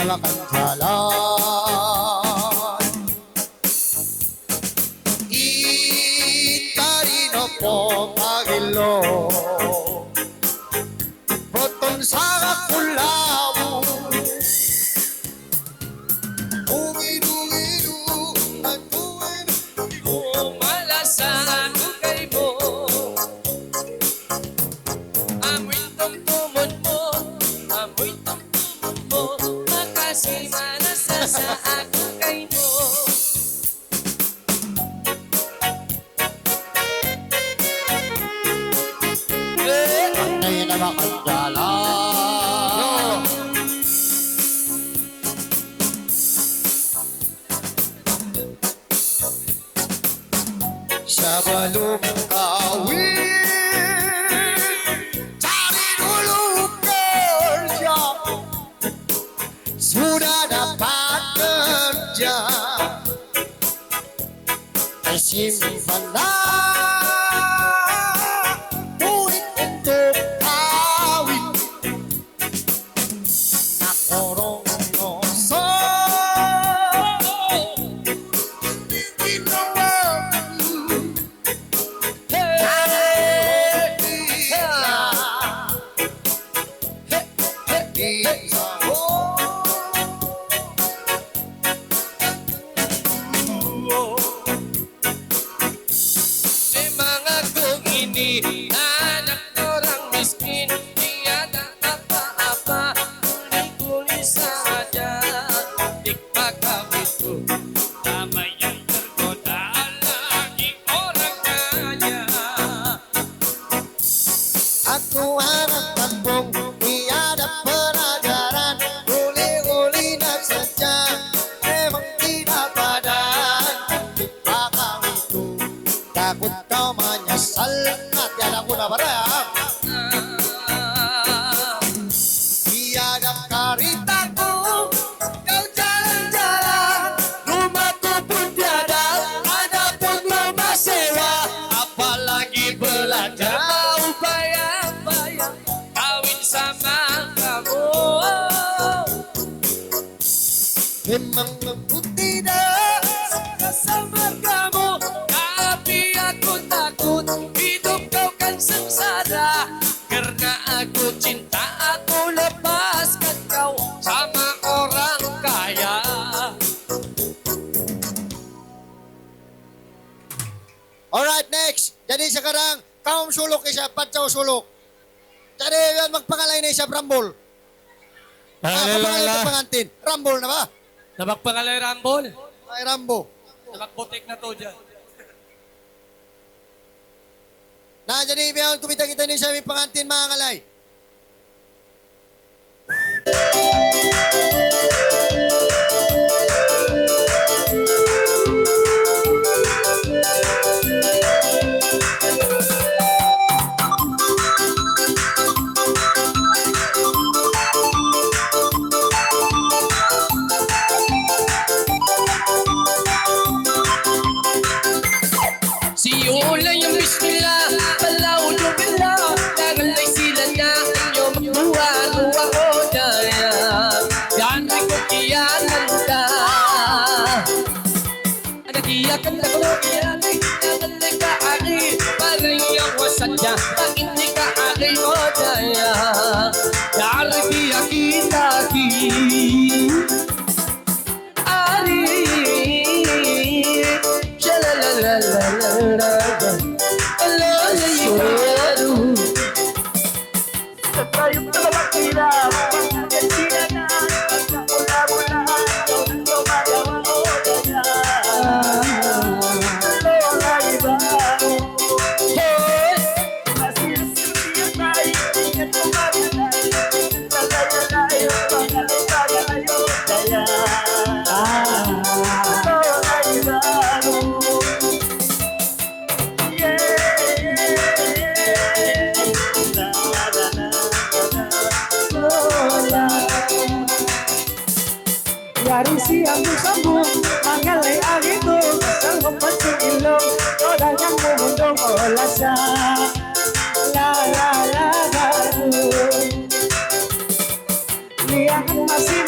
makanjalan. Itarino po pagilo, boton sa kakulaw. Umidu-idu, nagtuwin-idu, Malasan kay mo, amoy tumtumon mo, amoy tumtumon mo, makasimana sa ako kay mo. patay na makanjalan. Sa balong kawin, cari dulu kerja, sudah dapat kerja, simpanlah duit untuk kawin, nak korong ngosong, di nomor. Di mga kong ini, anak orang miskin, dia tak apa-apa, kuli-kuli saja. Tikpa kau itu, damai yang tergoda lagi orang kaya. Aku anak kampung, tiada pelajaran, uli-uli dan saja, memang tidak padan. Ketika kau itu, takut kau menyesal, tiada guna barang. Tiada karitaku, kau jalan-jalan, rumahku pun tiada, ada pun rumah sewa, apalagi belajar. Kau bayang-bayang kawin sama kamu. Memang aku tidak Suka sama kamu, tapi aku takut hidup kau kan sengsara. Karena aku cinta, aku lepaskan kau sama orang kaya. Alright, next. Jadi sekarang, kaum sulok isa, patsaw sulok. Jadi yan, magpangalay na isa, Rambol. Pangalay na pangantin. Rambol na ba? Nabagpangalay Rambol. Ay, Rambo. Nabagputik na to dyan. Na, jadi biyan, kumita kita ni siya, may pangantin, mga kalay. Si Yola yung bismillah, palaw lumila, nagalay sila na inyo magbuwa-luwa ko daya. Yan ay ko kiyanan ka. Nag-iyakan na ko kiyanay, nagalay ka aki, parang yung wasadya, pag hindi ka aki mo daya. Yari kiyaki-taki. Dari siang sambung mangalay agito sang pancing ilong toda yang mumundong olasa la la la baru liang masih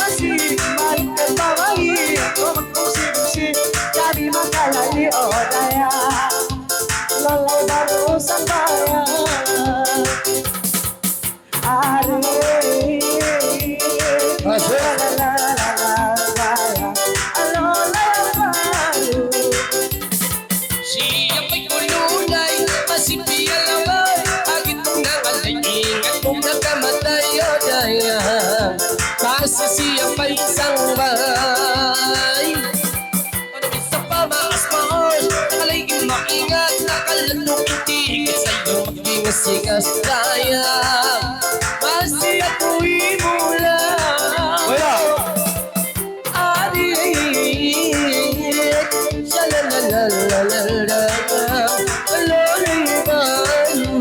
sikas daya masih ako'y mula adik shalalalalala aloy balu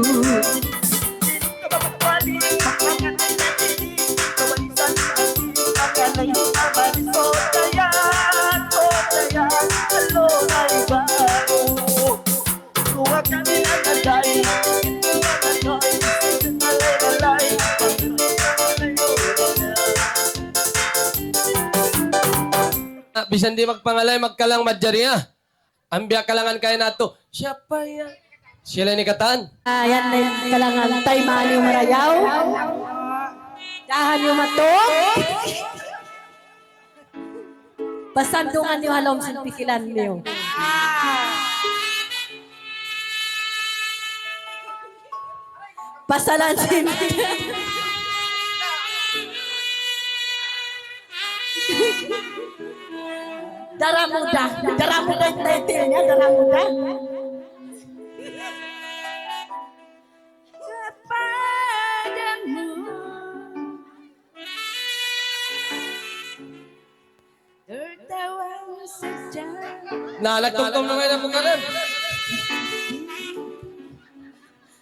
bisan di magpangalay magkalang madjariya. Ang biya kalangan kaya nato. Siya pa yan. Sila ni Katan. Ayan na yung kalangan tay mahal yung marayaw. Dahan yung matong. Pasandungan yung halom sa pikilan niyo. Pasalansin. Daramuda. Daramuda yung title niya. Daramuda. Kepadamu tertawa saja. Nalagtong-tong na ngayon ang bukalan.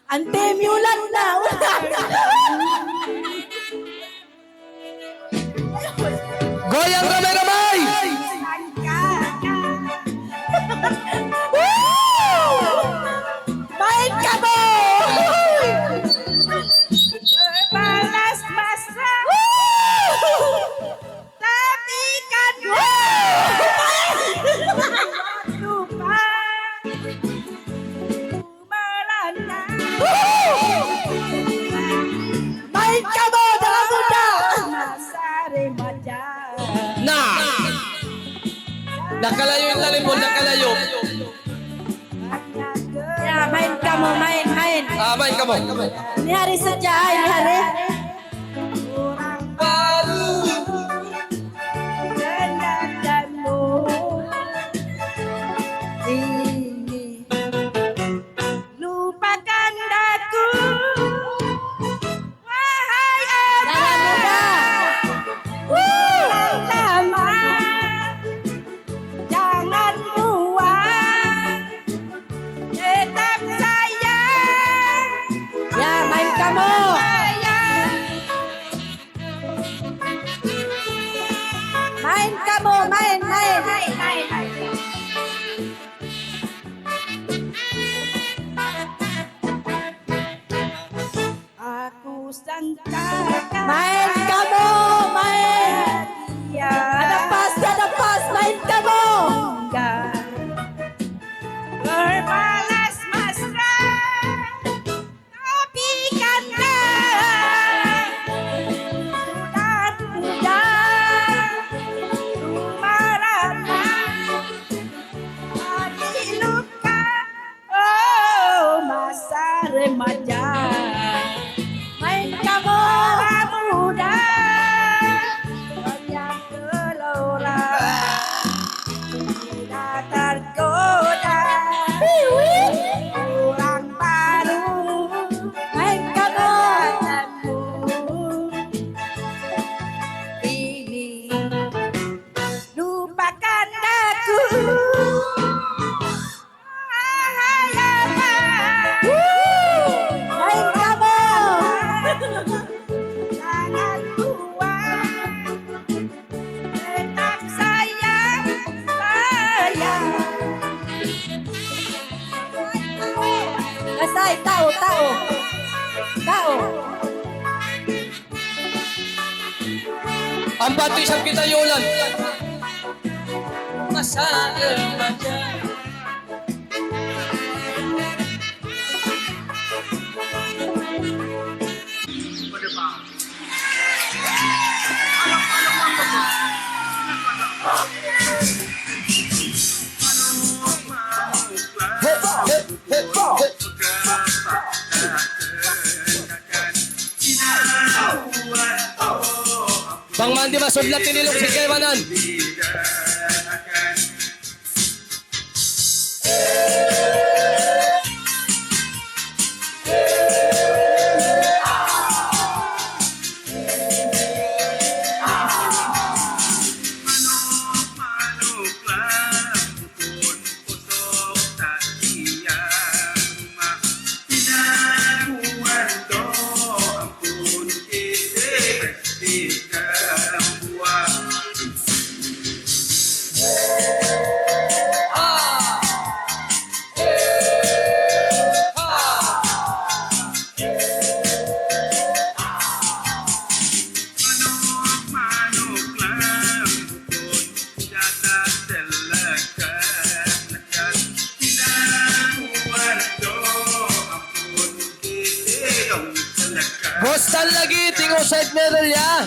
Ante miulan na. Goyang ramay-ramay! Main ka mo! Berbalas masa. Tapi kan lupa merana. Main ka mo dalam muda. Masa remaja. Na! Nakalayo yung talipon, nakalayo. Ya, main kamu, main. Main ka mo. Ini hari saja, ini hari. Lupakan aku, wahai anak lama, jangan buang, tetap sayang. Ya, main kamu. Main kamu, main. Aku sangka main kamu, main. Ada pas, main kamu. Berbalas mesra, tapi kan sudah marana, hati luka, oh masa remaja. Main kamu muda, banyak gelora, tidak tergoda, orang baru. Main kamu, ini lupakan aku. Main kamu. Jangan buang, tetap sayang. Kasay, tao. Ang bati siyang kitayulan. Masaan madya. Bang mandi masudlat tinilog si Kevanan. Gostan lagi, tingog side medal ya.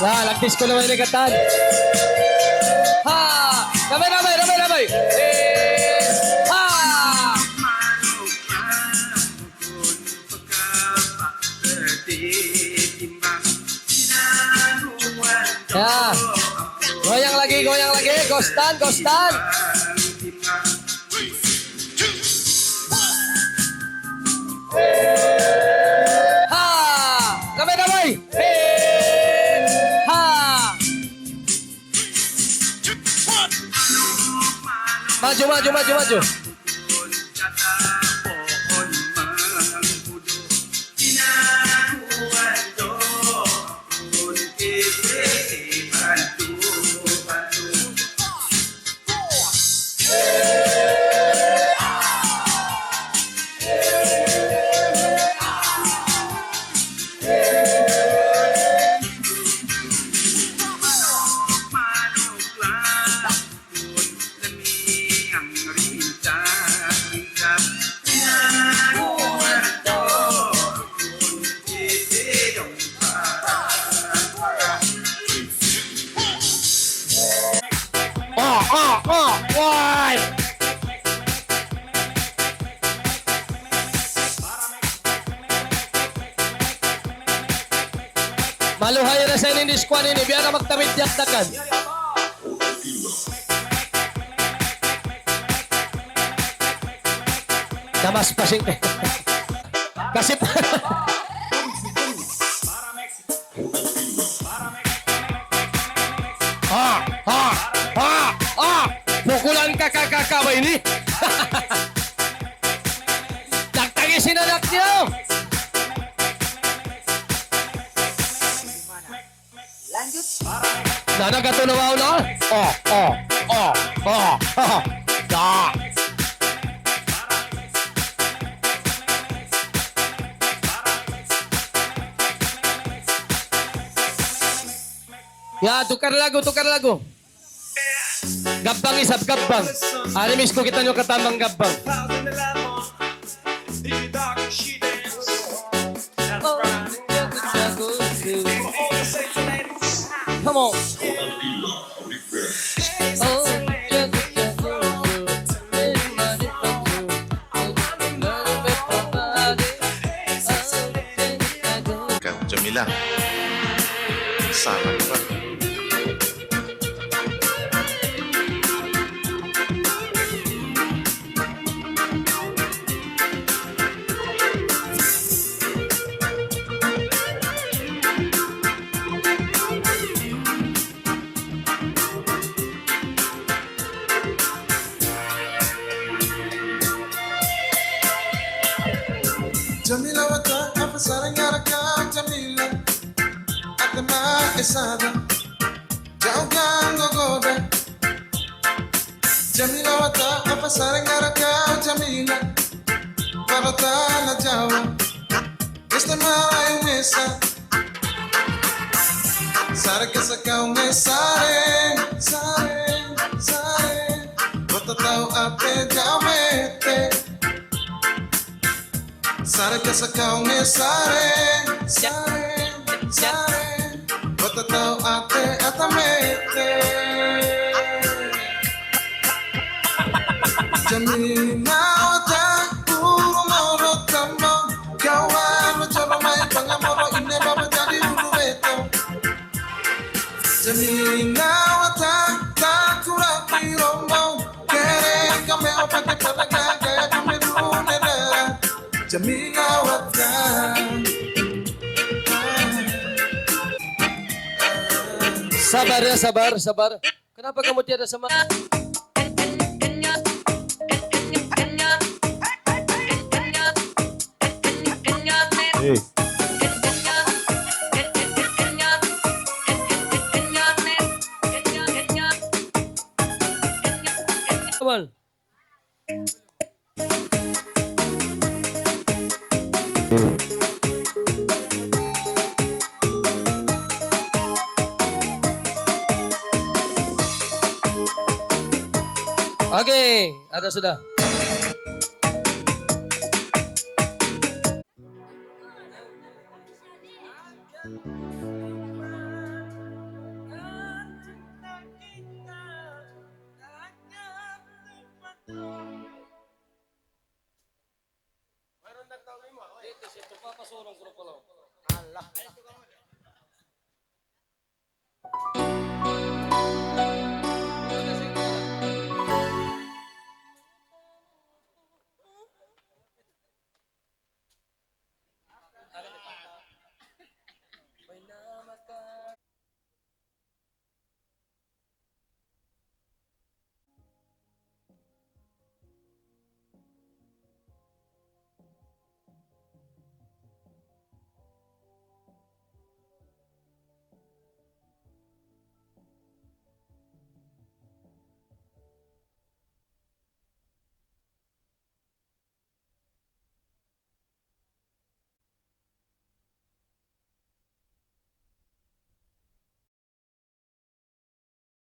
Nah, lagtis ko naman ikatan. Ha! Ramay, ramay, ramay, ramay. Ha! Ya. Goyang lagi, goyang lagi. Gostan, gostan. Ha! Ramay, ramay. Ha! Maju, maju, maju, maju. Why? Maluhay na sa ini squad ini biar na magtamid yaktakan. Namas pasing. Kasi pukulan ka kakakaway ni. Tagtagi sinanak niyo. Lanjut. Nanagatunawaw na. Da. Ya, tukar lagu, tukar lagu. Gabbang isap, gabbang. Animis ko kita nyo katamang gabbang. Come on. Kang Jamila. Salam ka. Jamila wata afasara ngaraka Jamila atama esada jaugango goda Jamila wata afasara ngaraka Jamila parata na jawa este marayo mesa sare que sakau me sare wata tau ape jamete Sare que sakau me sare Bota tau ate atamete Jamina wata puro moro tamo Kawan lo cholo mai pangamoro ine baba jadi ulu beto Jamina wata takura piromo Kere kame opake palaga gaya kame lune dera Jamila wata Sabar ya, sabar, sabar. Kenapa kamu tiada semangat? Come on. Oke, ada sudah.